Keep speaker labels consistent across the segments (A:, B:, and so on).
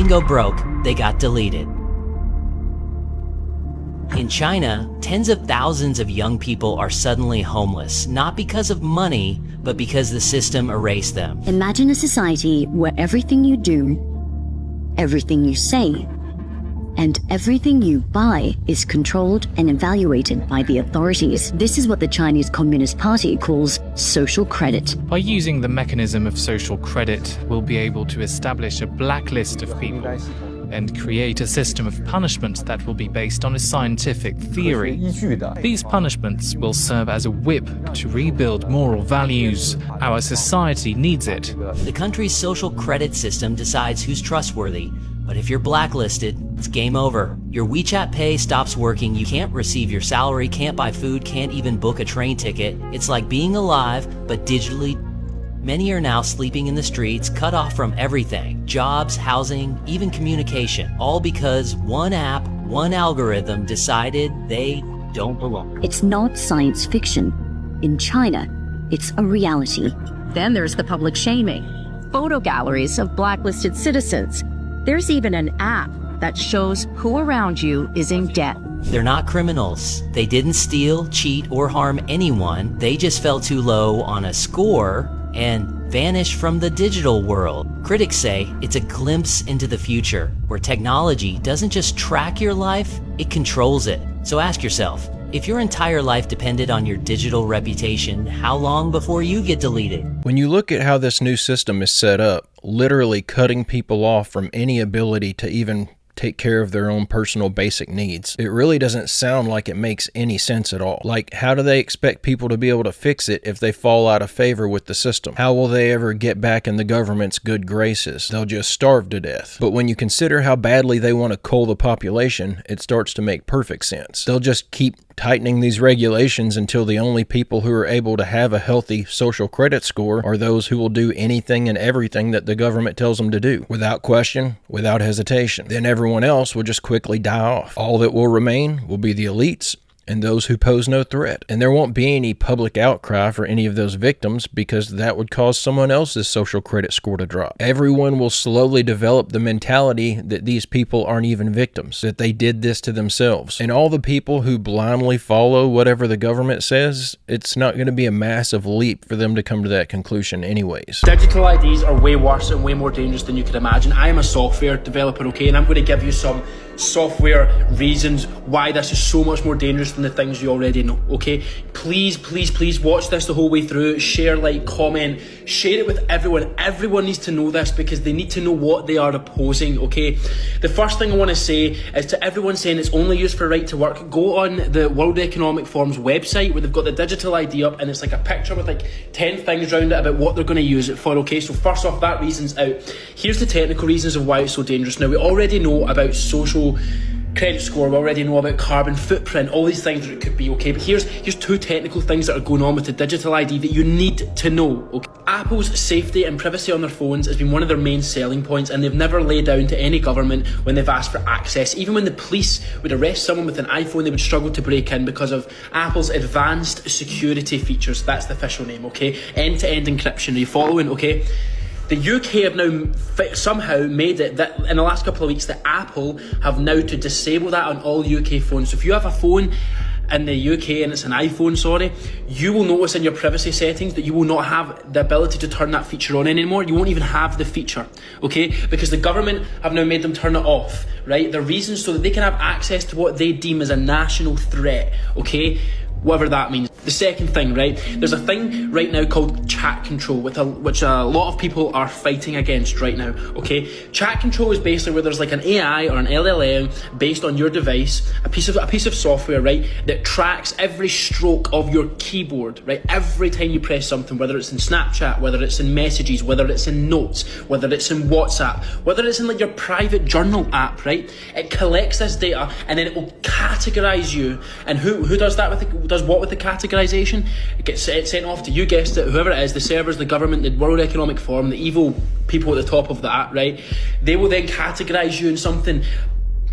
A: didn't go broke, they got deleted. In China, tens of thousands of young people are suddenly homeless, not because of money, but because the system erased them.
B: Imagine a society where everything you do, everything you say, and everything you buy is controlled and evaluated by the authorities. This is what the Chinese Communist Party calls social credit.
C: By using the mechanism of social credit, we'll be able to establish a blacklist of people and create a system of punishment that will be based on a scientific theory. These punishments will serve as a whip to rebuild moral values. Our society needs it.
A: The country's social credit system decides who's trustworthy, but if you're blacklisted, it's game over. Your WeChat Pay stops working, you can't receive your salary, can't buy food, can't even book a train ticket. It's like being alive, but digitally. Many are now sleeping in the streets, cut off from everything. Jobs, housing, even communication. All because one app, one algorithm decided they don't belong.
B: It's not science fiction. In China, it's a reality.
D: Then there's the public shaming. Photo galleries of blacklisted citizens. There's even an app that shows who around you is in debt.
A: They're not criminals. They didn't steal, cheat, or harm anyone. They just fell too low on a score and vanished from the digital world. Critics say it's a glimpse into the future, where technology doesn't just track your life, it controls it. So ask yourself, if your entire life depended on your digital reputation, how long before you get deleted?
E: When you look at how this new system is set up, literally cutting people off from any ability to even take care of their own personal basic needs, it really doesn't sound like it makes any sense at all. Like, how do they expect people to be able to fix it if they fall out of favor with the system? How will they ever get back in the government's good graces? They'll just starve to death. But when you consider how badly they want to cull the population, it starts to make perfect sense. They'll just keep tightening these regulations until the only people who are able to have a healthy social credit score are those who will do anything and everything that the government tells them to do, without question, without hesitation. Then everyone else will just quickly die off. All that will remain will be the elites and those who pose no threat. And there won't be any public outcry for any of those victims because that would cause someone else's social credit score to drop. Everyone will slowly develop the mentality that these people aren't even victims, that they did this to themselves. And all the people who blindly follow whatever the government says, it's not going to be a massive leap for them to come to that conclusion anyways.
F: Digital IDs are way worse and way more dangerous than you could imagine. I am a software developer, okay, and I'm going to give you some software reasons why this is so much more dangerous than the things you already know, okay? Please, please, please watch this the whole way through. Share, like, comment, share it with everyone. Everyone needs to know this because they need to know what they are opposing, okay? The first thing I want to say is to everyone saying it's only used for right to work, go on the World Economic Forum's website where they've got the digital ID up and it's like a picture with like 10 things around it about what they're going to use it for, okay? So first off, that reason's out. Here's the technical reasons of why it's so dangerous. Now, we already know about social credit score, we already know about carbon footprint, all these things that it could be, okay? But here's two technical things that are going on with the digital ID that you need to know, okay? Apple's safety and privacy on their phones has been one of their main selling points, and they've never laid down to any government when they've asked for access. Even when the police would arrest someone with an iPhone, they would struggle to break in because of Apple's advanced security features. That's the official name, okay? End-to-end encryption. Are you following, okay? The UK have now somehow made it that in the last couple of weeks that Apple have now to disable that on all UK phones. So if you have a phone in the UK and it's an iPhone, you will notice in your privacy settings that you will not have the ability to turn that feature on anymore. You won't even have the feature, okay? Because the government have now made them turn it off, right? The reasons so that they can have access to what they deem as a national threat, okay? Whatever that means. The second thing, right? There's a thing right now called chat control, which a lot of people are fighting against right now, okay? Chat control is basically where there's like an AI or an LLM based on your device, a piece of software, right, that tracks every stroke of your keyboard, right? Every time you press something, whether it's in Snapchat, whether it's in messages, whether it's in notes, whether it's in WhatsApp, whether it's in like your private journal app, right? It collects this data and then it will categorize you. And who does that does what with the categorization? It gets sent off to, you guessed it, whoever it is, the servers, the government, the World Economic Forum, the evil people at the top of that, right? They will then categorize you in something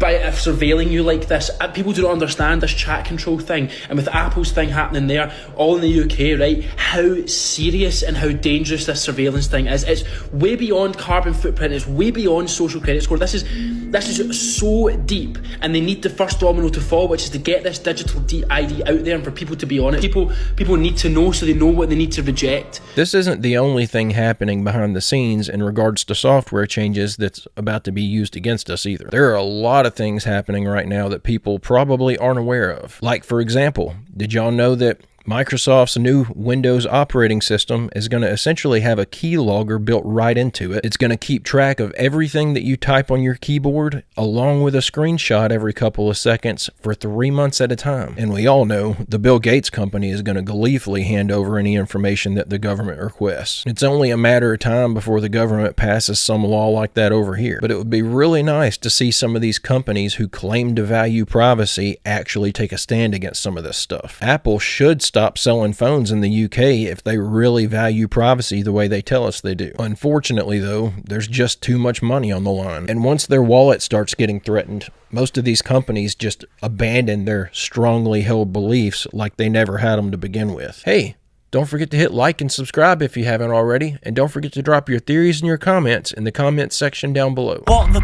F: by surveilling you like this. People do not understand this chat control thing, and with Apple's thing happening there, all in the UK, right, how serious and how dangerous this surveillance thing is. It's way beyond carbon footprint, it's way beyond social credit score. This is so deep, and they need the first domino to fall, which is to get this digital ID out there and for people to be on it. People need to know so they know what they need to reject.
E: This isn't the only thing happening behind the scenes in regards to software changes that's about to be used against us either. There are a lot of things happening right now that people probably aren't aware of. Like, for example, did y'all know that Microsoft's new Windows operating system is going to essentially have a keylogger built right into it? It's going to keep track of everything that you type on your keyboard, along with a screenshot every couple of seconds for 3 months at a time. And we all know the Bill Gates company is going to gleefully hand over any information that the government requests. It's only a matter of time before the government passes some law like that over here. But it would be really nice to see some of these companies who claim to value privacy actually take a stand against some of this stuff. Apple should stop selling phones in the UK if they really value privacy the way they tell us they do. Unfortunately, though, there's just too much money on the line. And once their wallet starts getting threatened, most of these companies just abandon their strongly held beliefs like they never had them to begin with. Hey, don't forget to hit like and subscribe if you haven't already, and don't forget to drop your theories and your comments in the comments section down below.
G: What the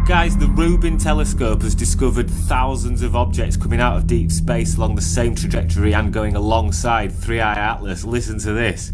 G: guys, the Rubin telescope has discovered thousands of objects coming out of deep space along the same trajectory and going alongside 3i Atlas. Listen to this.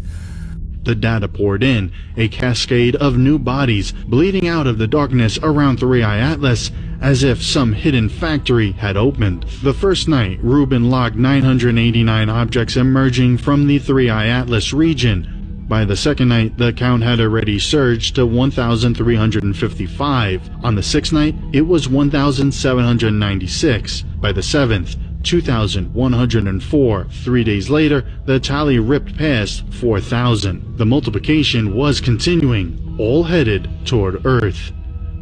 H: The data poured in, a cascade of new bodies bleeding out of the darkness around 3i Atlas, as if some hidden factory had opened. The first night, Rubin logged 989 objects emerging from the 3i Atlas region. By the second night, the count had already surged to 1,355. On the sixth night, it was 1,796. By the seventh, 2,104. 3 days later, the tally ripped past 4,000. The multiplication was continuing, all headed toward Earth.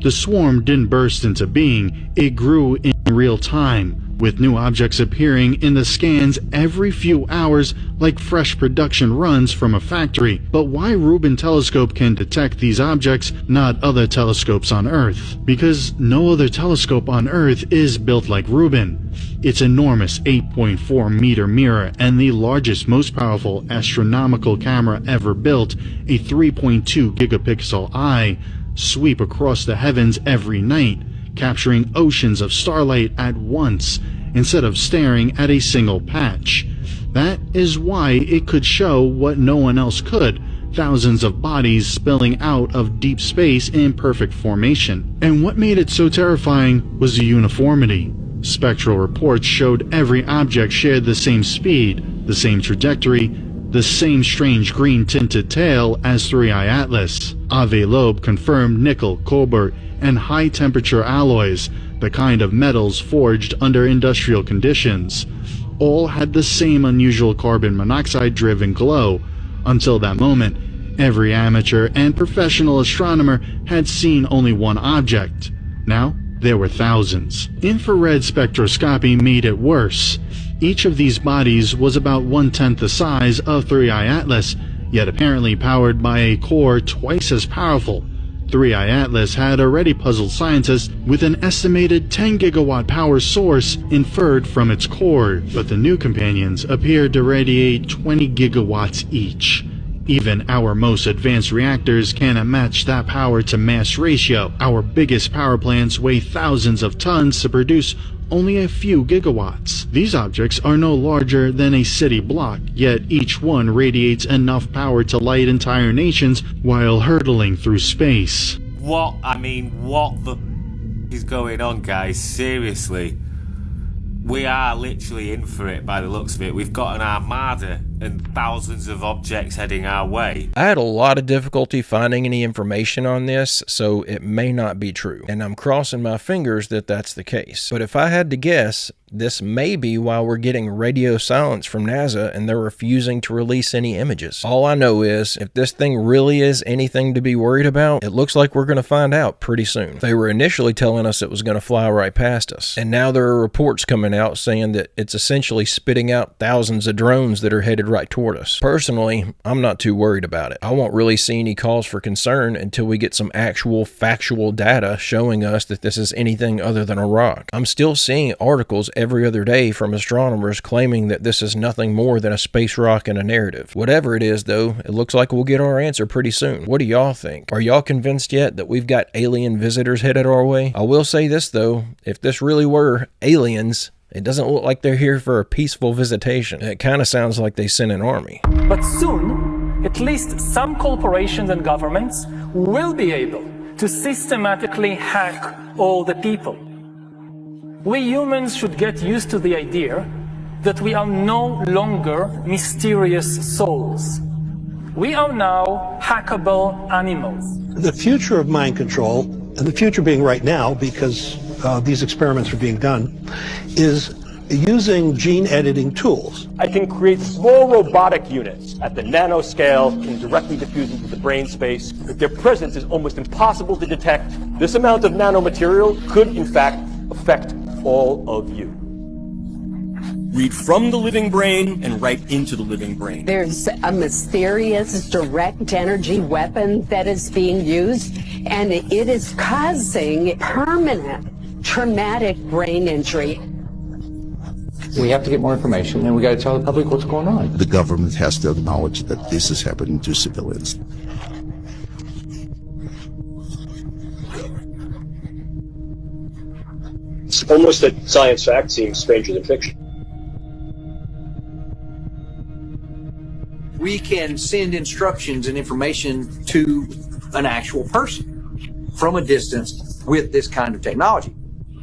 H: The swarm didn't burst into being, it grew in real time, with new objects appearing in the scans every few hours like fresh production runs from a factory. But why Rubin telescope can detect these objects, not other telescopes on Earth? Because no other telescope on Earth is built like Rubin. Its enormous 8.4 meter mirror and the largest, most powerful astronomical camera ever built, a 3.2 gigapixel eye, sweep across the heavens every night, capturing oceans of starlight at once, instead of staring at a single patch. That is why it could show what no one else could, thousands of bodies spilling out of deep space in perfect formation. And what made it so terrifying was the uniformity. Spectral reports showed every object shared the same speed, the same trajectory, the same strange green-tinted tail as 3i Atlas. Ave Loeb confirmed nickel, cobalt, and high-temperature alloys, the kind of metals forged under industrial conditions, all had the same unusual carbon monoxide-driven glow. Until that moment, every amateur and professional astronomer had seen only one object. Now, there were thousands. Infrared spectroscopy made it worse. Each of these bodies was about 1/10 the size of 3i Atlas, yet apparently powered by a core twice as powerful. 3i Atlas had already puzzled scientists with an estimated 10 gigawatt power source inferred from its core, but the new companions appeared to radiate 20 gigawatts each. Even our most advanced reactors cannot match that power to mass ratio. Our biggest power plants weigh thousands of tons to produce only a few gigawatts. These objects are no larger than a city block, yet each one radiates enough power to light entire nations while hurtling through space.
G: What the is going on, guys? Seriously. We are literally in for it by the looks of it. We've got an armada and thousands of objects heading our way.
E: I had a lot of difficulty finding any information on this, so it may not be true. And I'm crossing my fingers that that's the case. But if I had to guess, this may be why we're getting radio silence from NASA and they're refusing to release any images. All I know is, if this thing really is anything to be worried about, it looks like we're going to find out pretty soon. They were initially telling us it was going to fly right past us, and now there are reports coming out saying that it's essentially spitting out thousands of drones that are headed right toward us. Personally, I'm not too worried about it. I won't really see any cause for concern until we get some actual factual data showing us that this is anything other than a rock. I'm still seeing articles every other day from astronomers claiming that this is nothing more than a space rock and a narrative. Whatever it is, though, it looks like we'll get our answer pretty soon. What do y'all think? Are y'all convinced yet that we've got alien visitors headed our way? I will say this, though, if this really were aliens, it doesn't look like they're here for a peaceful visitation. It kind of sounds like they sent an army.
I: But soon, at least some corporations and governments will be able to systematically hack all the people. We humans should get used to the idea that we are no longer mysterious souls. We are now hackable animals.
J: The future of mind control, and the future being right now because these experiments are being done, is using gene editing tools.
K: I can create small robotic units at the nanoscale, can directly diffuse into the brain space, but their presence is almost impossible to detect. This amount of nanomaterial could, in fact, affect all of you. Read from the living brain and write into the living brain.
L: There's a mysterious direct energy weapon that is being used, and it is causing permanent traumatic brain injury.
M: We have to get more information, and we got to tell the public what's going on.
N: The government has to acknowledge that this is happening to civilians.
K: It's almost that science fact seems stranger than fiction.
O: We can send instructions and information to an actual person from a distance with this kind of technology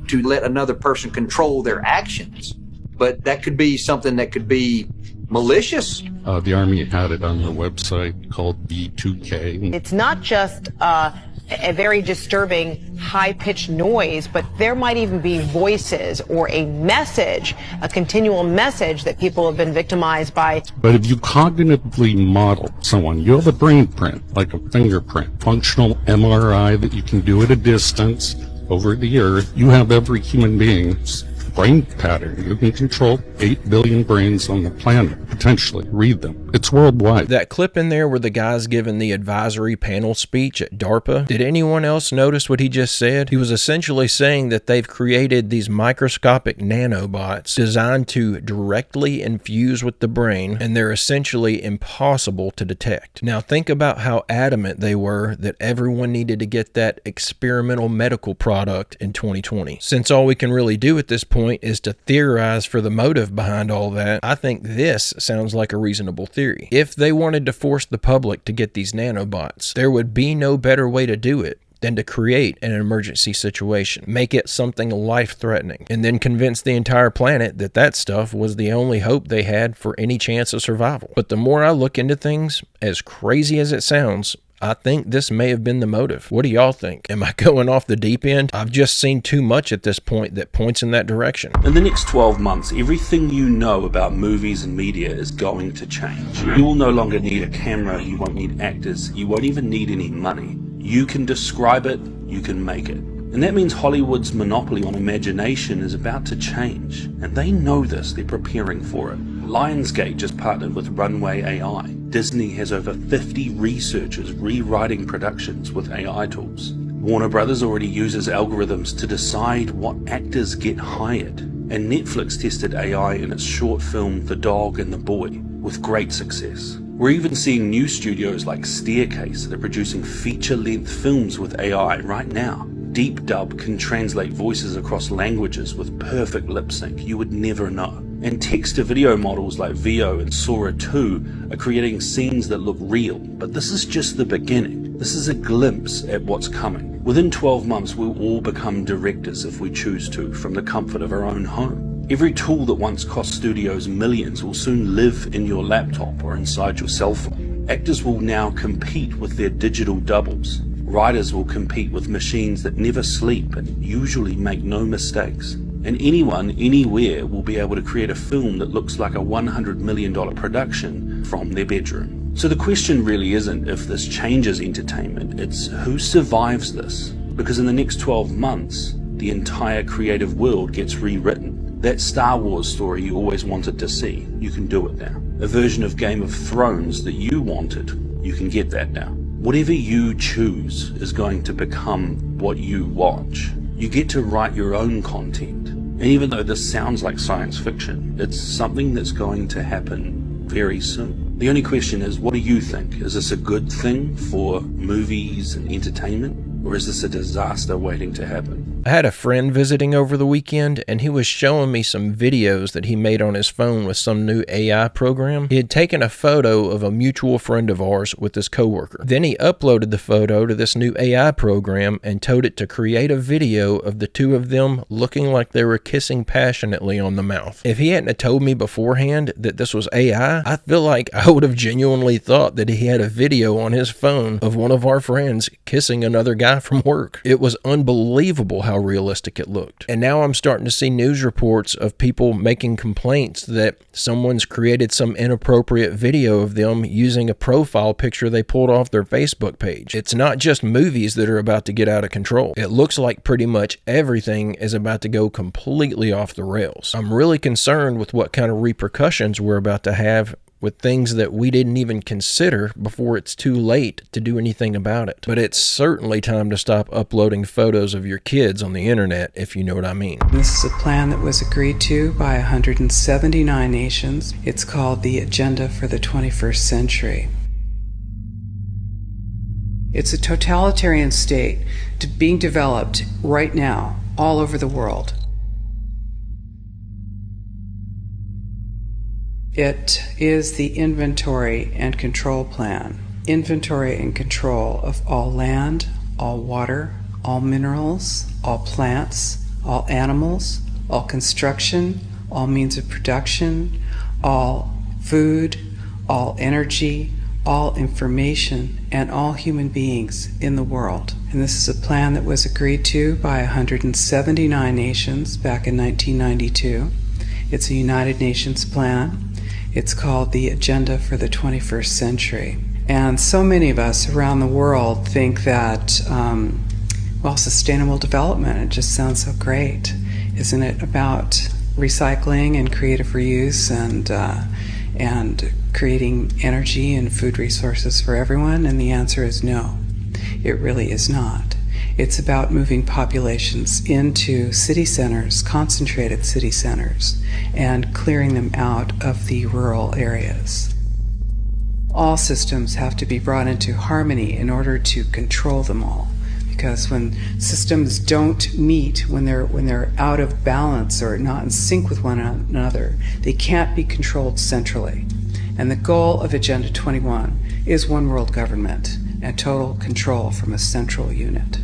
O: to let another person control their actions. But that could be something that could be malicious.
P: The Army had it on their website called B2K.
Q: It's not just a very disturbing high-pitched noise, but there might even be voices or a message, a continual message that people have been victimized by.
P: But if you cognitively model someone, you have a brain print, like a fingerprint, functional MRI that you can do at a distance over the earth. You have every human being's brain pattern. You can control 8 billion brains on the planet, potentially. Read them. It's worldwide.
E: That clip in there where the guy's giving the advisory panel speech at DARPA, did anyone else notice what he just said? He was essentially saying that they've created these microscopic nanobots designed to directly infuse with the brain, and they're essentially impossible to detect. Now think about how adamant they were that everyone needed to get that experimental medical product in 2020. Since all we can really do at this point is to theorize for the motive behind all that, I think this sounds like a reasonable theory. If they wanted to force the public to get these nanobots, there would be no better way to do it than to create an emergency situation, make it something life-threatening, and then convince the entire planet that that stuff was the only hope they had for any chance of survival. But the more I look into things, as crazy as it sounds, I think this may have been the motive. What do y'all think? Am I going off the deep end? I've just seen too much at this point that points in that direction.
R: In the next 12 months, everything you know about movies and media is going to change. You will no longer need a camera, you won't need actors, you won't even need any money. You can describe it, you can make it. And that means Hollywood's monopoly on imagination is about to change. And they know this, they're preparing for it. Lionsgate just partnered with Runway AI. Disney has over 50 researchers rewriting productions with AI tools. Warner Brothers already uses algorithms to decide what actors get hired. And Netflix tested AI in its short film The Dog and the Boy with great success. We're even seeing new studios like Staircase that are producing feature-length films with AI right now. Deep Dub can translate voices across languages with perfect lip sync you would never know. And text-to-video models like Veo and Sora 2 are creating scenes that look real. But this is just the beginning. This is a glimpse at what's coming. Within 12 months, we'll all become directors if we choose to, from the comfort of our own home. Every tool that once cost studios millions will soon live in your laptop or inside your cell phone. Actors will now compete with their digital doubles. Writers will compete with machines that never sleep and usually make no mistakes. And anyone, anywhere, will be able to create a film that looks like a $100 million production from their bedroom. So the question really isn't if this changes entertainment, it's who survives this. Because in the next 12 months, the entire creative world gets rewritten. That Star Wars story you always wanted to see, you can do it now. A version of Game of Thrones that you wanted, you can get that now. Whatever you choose is going to become what you watch. You get to write your own content. And even though this sounds like science fiction, it's something that's going to happen very soon. The only question is, what do you think? Is this a good thing for movies and entertainment? Or is this a disaster waiting to happen?
E: I had a friend visiting over the weekend, and he was showing me some videos that he made on his phone with some new AI program. He had taken a photo of a mutual friend of ours with his coworker. Then he uploaded the photo to this new AI program and told it to create a video of the two of them looking like they were kissing passionately on the mouth. If he hadn't have told me beforehand that this was AI, I feel like I would have genuinely thought that he had a video on his phone of one of our friends kissing another guy from work. It was unbelievable how realistic it looked. And now I'm starting to see news reports of people making complaints that someone's created some inappropriate video of them using a profile picture they pulled off their Facebook page. It's not just movies that are about to get out of control. It looks like pretty much everything is about to go completely off the rails. I'm really concerned with what kind of repercussions we're about to have with things that we didn't even consider before it's too late to do anything about it. But it's certainly time to stop uploading photos of your kids on the internet, if you know what I mean.
S: This is a plan that was agreed to by 179 nations. It's called the Agenda for the 21st Century. It's a totalitarian state being developed right now all over the world. It is the inventory and control plan. Inventory and control of all land, all water, all minerals, all plants, all animals, all construction, all means of production, all food, all energy, all information, and all human beings in the world. And this is a plan that was agreed to by 179 nations back in 1992. It's a United Nations plan. It's called the Agenda for the 21st Century. And so many of us around the world think that, sustainable development, it just sounds so great. Isn't it about recycling and creative reuse and creating energy and food resources for everyone? And the answer is no, it really is not. It's about moving populations into city centers, concentrated city centers, and clearing them out of the rural areas. All systems have to be brought into harmony in order to control them all. Because when systems don't meet, when they're out of balance or not in sync with one another, they can't be controlled centrally. And the goal of Agenda 21 is one world government and total control from a central unit.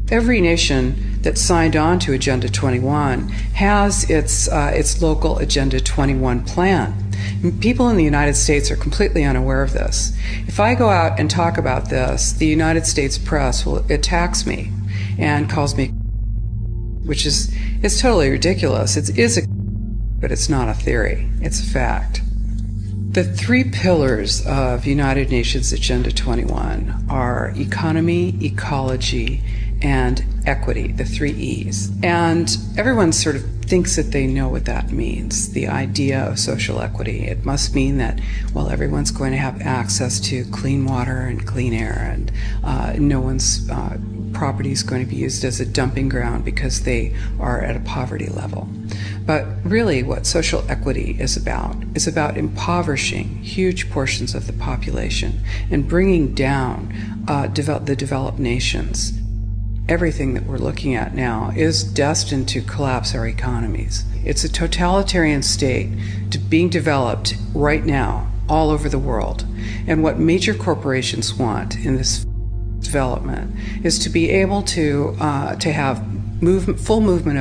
S: Every nation that signed on to Agenda 21 has its local Agenda 21 plan. People in the United States are completely unaware of this. If I go out and talk about this, the United States press attacks me and calls me, which is totally ridiculous. But it's not a theory. It's a fact. The three pillars of United Nations Agenda 21 are economy, ecology, and equity, the 3 E's. And everyone sort of thinks that they know what that means, the idea of social equity. It must mean that, everyone's going to have access to clean water and clean air, and no one's property is going to be used as a dumping ground because they are at a poverty level. But really what social equity is about impoverishing huge portions of the population and bringing down the developed nations. Everything that we're looking at now is destined to collapse our economies. It's a totalitarian state being developed right now all over the world. And what major corporations want in this development is to be able to have full movement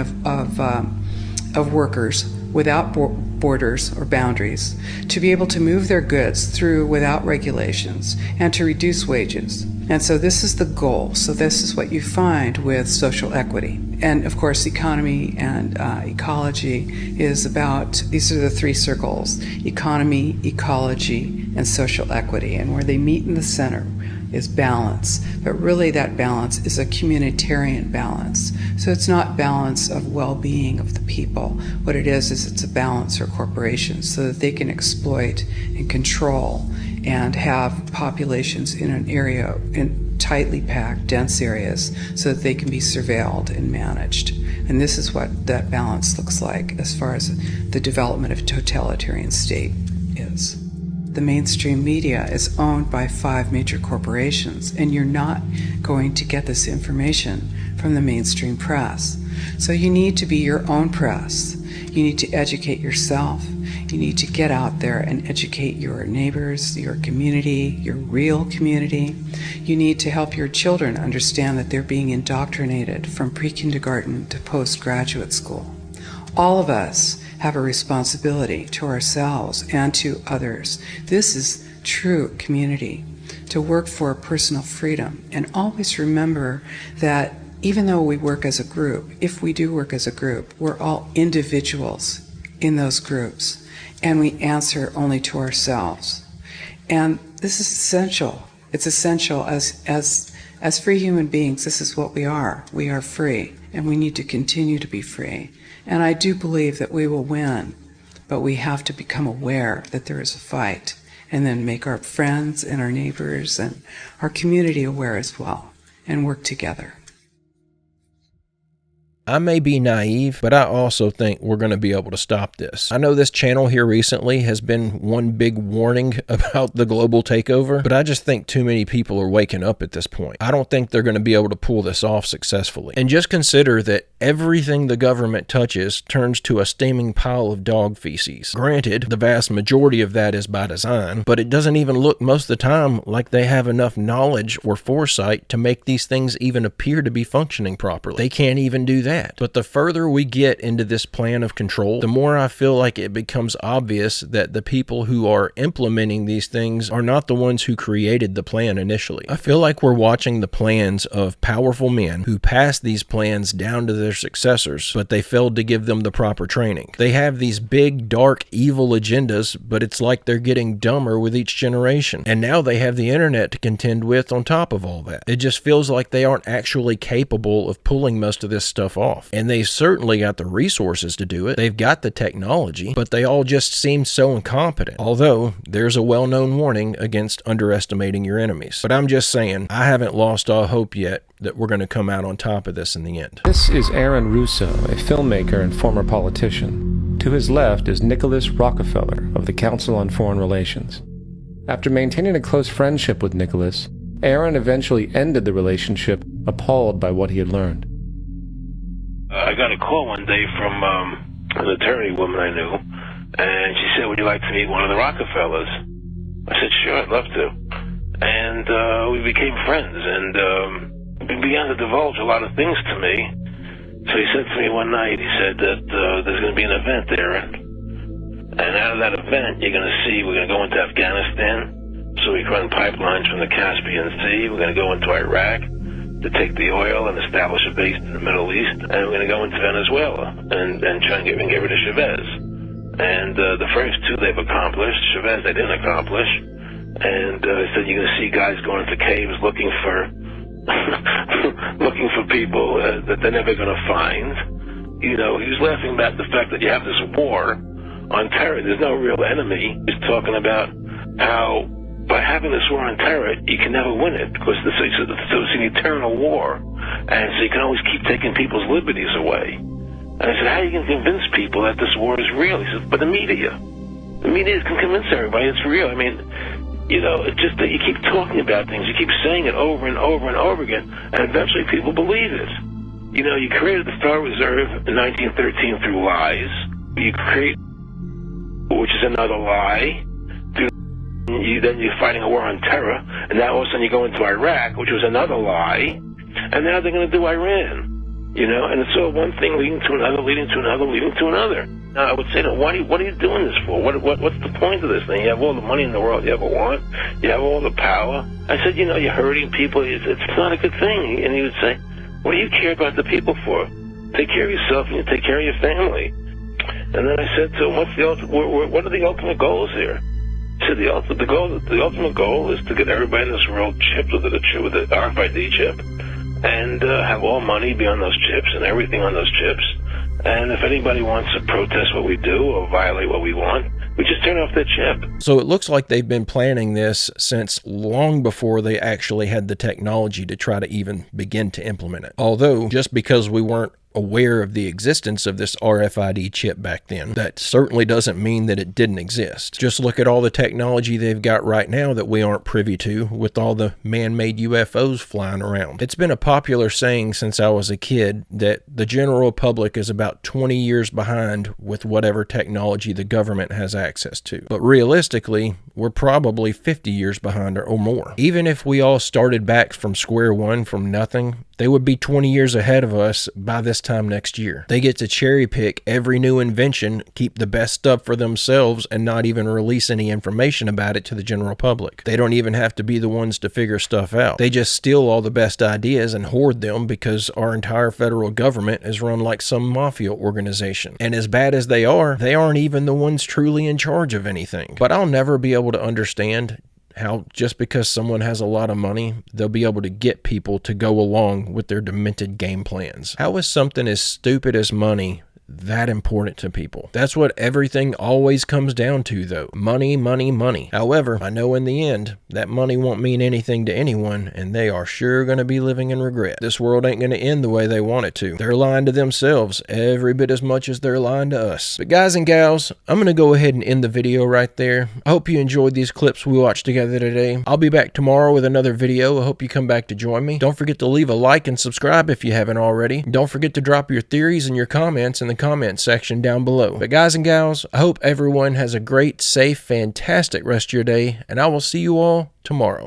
S: of workers without borders or boundaries, to be able to move their goods through without regulations, and to reduce wages. And so this is the goal. So this is what you find with social equity. And of course, economy and ecology is about, these are the 3 circles: economy, ecology, and social equity. And where they meet in the center is balance. But really that balance is a communitarian balance. So it's not balance of well-being of the people. What it is it's a balance for corporations so that they can exploit and control and have populations in an area, in tightly packed, dense areas, so that they can be surveilled and managed. And this is what that balance looks like as far as the development of a totalitarian state is. The mainstream media is owned by 5 major corporations, and you're not going to get this information from the mainstream press. So you need to be your own press. You need to educate yourself. You need to get out there and educate your neighbors, your community, your real community. You need to help your children understand that they're being indoctrinated from pre-kindergarten to postgraduate school. All of us have a responsibility to ourselves and to others. This is true community, to work for personal freedom. And always remember that even though we work as a group, if we do work as a group, we're all individuals in those groups, and we answer only to ourselves. And this is essential. It's essential as free human beings. This is what we are. We are free, and we need to continue to be free. And I do believe that we will win, but we have to become aware that there is a fight, and then make our friends and our neighbors and our community aware as well, and work together.
E: I may be naive, but I also think we're going to be able to stop this. I know this channel here recently has been one big warning about the global takeover, but I just think too many people are waking up at this point. I don't think they're going to be able to pull this off successfully. And just consider that everything the government touches turns to a steaming pile of dog feces. Granted, the vast majority of that is by design, but it doesn't even look most of the time like they have enough knowledge or foresight to make these things even appear to be functioning properly. They can't even do that. But the further we get into this plan of control, the more I feel like it becomes obvious that the people who are implementing these things are not the ones who created the plan initially. I feel like we're watching the plans of powerful men who passed these plans down to their successors, but they failed to give them the proper training. They have these big, dark, evil agendas, but it's like they're getting dumber with each generation. And now they have the internet to contend with on top of all that. It just feels like they aren't actually capable of pulling most of this stuff off. And they certainly got the resources to do it. They've got the technology, but they all just seem so incompetent. Although, there's a well-known warning against underestimating your enemies. But I'm just saying, I haven't lost all hope yet that we're going to come out on top of this in the end.
T: This is Aaron Russo, a filmmaker and former politician. To his left is Nicholas Rockefeller of the Council on Foreign Relations. After maintaining a close friendship with Nicholas, Aaron eventually ended the relationship, appalled by what he had learned.
U: I got a call one day from an attorney woman I knew, and she said, "Would you like to meet one of the Rockefellers?" I said, "Sure, I'd love to." And we became friends, and he began to divulge a lot of things to me. So he said to me one night, he said that there's going to be an event there, and out of that event, you're going to see we're going to go into Afghanistan, so we can run pipelines from the Caspian Sea. We're going to go into Iraq to take the oil and establish a base in the Middle East, and we're going to go into Venezuela and try and get rid of Chavez. And the first two they've accomplished. Chavez they didn't accomplish. And he said you're going to see guys going into caves looking for looking for people that they're never going to find. You know, he was laughing about the fact that you have this war on terror. There's no real enemy. He's talking about how by having this war on terror, you can never win it because it's an eternal war, and so you can always keep taking people's liberties away. And I said, how are you going to convince people that this war is real? He said, but the media can convince everybody it's real. I mean, you know, it's just that you keep talking about things, you keep saying it over and over and over again, and eventually people believe it. You know, you created the Federal Reserve in 1913 through lies. You create, which is another lie. Then you're fighting a war on terror, and now all of a sudden you go into Iraq, which was another lie, and now they're going to do Iran, you know, and it's all one thing leading to another, leading to another, leading to another. Now I would say, what are you doing this for? What's the point of this thing? You have all the money in the world you ever want, you have all the power. I said, you know, you're hurting people. It's not a good thing. And he would say, what do you care about the people for? Take care of yourself and you take care of your family. And then I said to him, what are the ultimate goals here? He said the ultimate goal is to get everybody in this world chipped with the RFID chip, and have all money be on those chips and everything on those chips. And if anybody wants to protest what we do or violate what we want, we just turn off the chip.
E: So it looks like they've been planning this since long before they actually had the technology to try to even begin to implement it. Although, just because we weren't aware of the existence of this RFID chip back then, that certainly doesn't mean that it didn't exist. Just look at all the technology they've got right now that we aren't privy to, with all the man-made UFOs flying around. It's been a popular saying since I was a kid that the general public is about 20 years behind with whatever technology the government has access to. But realistically, we're probably 50 years behind or more. Even if we all started back from square one from nothing, they would be 20 years ahead of us by this time next year. They get to cherry pick every new invention, keep the best stuff for themselves, and not even release any information about it to the general public. They don't even have to be the ones to figure stuff out. They just steal all the best ideas and hoard them because our entire federal government is run like some mafia organization. And as bad as they aren't even the ones truly in charge of anything. But I'll never be able to understand how just because someone has a lot of money, they'll be able to get people to go along with their demented game plans. How is something as stupid as money that important to people? That's what everything always comes down to, though. Money, money, money. However, I know in the end, that money won't mean anything to anyone, and they are sure going to be living in regret. This world ain't going to end the way they want it to. They're lying to themselves every bit as much as they're lying to us. But guys and gals, I'm going to go ahead and end the video right there. I hope you enjoyed these clips we watched together today. I'll be back tomorrow with another video. I hope you come back to join me. Don't forget to leave a like and subscribe if you haven't already. Don't forget to drop your theories and your comments in the comment section down below. But guys and gals, I hope everyone has a great, safe, fantastic rest of your day, and I will see you all tomorrow.